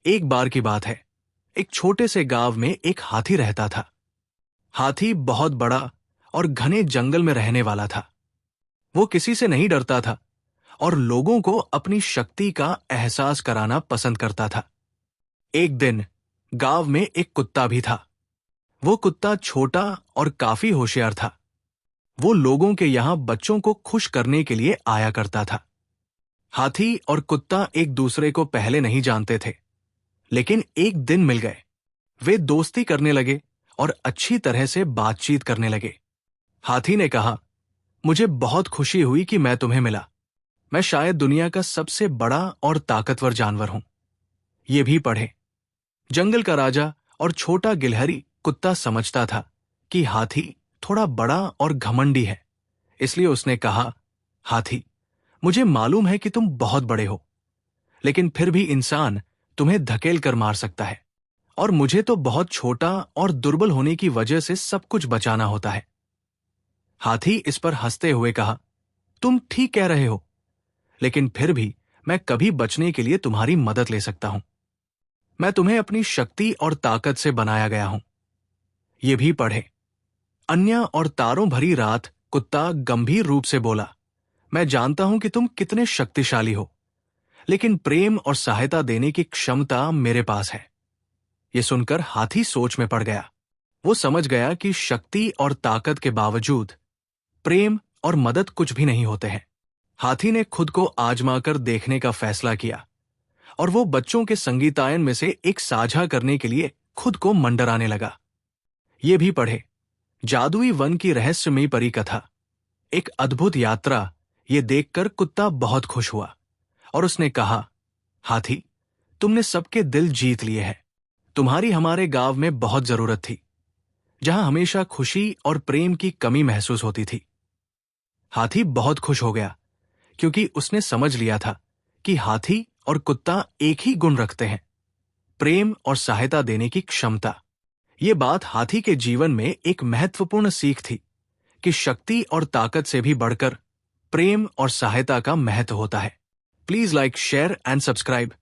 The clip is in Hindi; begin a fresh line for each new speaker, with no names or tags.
एक बार की बात है, एक छोटे से गांव में एक हाथी रहता था। हाथी बहुत बड़ा और घने जंगल में रहने वाला था। वो किसी से नहीं डरता था और लोगों को अपनी शक्ति का एहसास कराना पसंद करता था। एक दिन गांव में एक कुत्ता भी था। वो कुत्ता छोटा और काफी होशियार था। वो लोगों के यहां बच्चों को खुश करने के लिए आया करता था। हाथी और कुत्ता एक दूसरे को पहले नहीं जानते थे, लेकिन एक दिन मिल गए। वे दोस्ती करने लगे और अच्छी तरह से बातचीत करने लगे। हाथी ने कहा, मुझे बहुत खुशी हुई कि मैं तुम्हें मिला। मैं शायद दुनिया का सबसे बड़ा और ताकतवर जानवर हूं। ये भी पढ़े। जंगल का राजा और छोटा गिलहरी कुत्ता समझता था कि हाथी थोड़ा बड़ा और घमंडी है, इसलिए उसने कहा, हाथी, मुझे मालूम है कि तुम बहुत बड़े हो, लेकिन फिर भी इंसान तुम्हें धकेल कर मार सकता है और मुझे तो बहुत छोटा और दुर्बल होने की वजह से सब कुछ बचाना होता है। हाथी इस पर हंसते हुए कहा, तुम ठीक कह रहे हो, लेकिन फिर भी मैं कभी बचने के लिए तुम्हारी मदद ले सकता हूं। मैं तुम्हें अपनी शक्ति और ताकत से बनाया गया हूं। ये भी पढ़े। अन्य और तारों भरी रात कुत्ता गंभीर रूप से बोला, मैं जानता हूं कि तुम कितने शक्तिशाली हो, लेकिन प्रेम और सहायता देने की क्षमता मेरे पास है। यह सुनकर हाथी सोच में पड़ गया। वो समझ गया कि शक्ति और ताकत के बावजूद प्रेम और मदद कुछ भी नहीं होते हैं। हाथी ने खुद को आजमाकर देखने का फैसला किया और वो बच्चों के संगीतायन में से एक साझा करने के लिए खुद को मंडराने लगा। ये भी पढ़े। जादुई वन की रहस्यमयी परी कथा, एक अद्भुत यात्रा। ये देखकर कुत्ता बहुत खुश हुआ और उसने कहा, हाथी, तुमने सबके दिल जीत लिए हैं। तुम्हारी हमारे गांव में बहुत जरूरत थी, जहां हमेशा खुशी और प्रेम की कमी महसूस होती थी। हाथी बहुत खुश हो गया क्योंकि उसने समझ लिया था कि हाथी और कुत्ता एक ही गुण रखते हैं, प्रेम और सहायता देने की क्षमता। ये बात हाथी के जीवन में एक महत्वपूर्ण सीख थी कि शक्ति और ताकत से भी बढ़कर प्रेम और सहायता का महत्व होता है। Please like, share and subscribe.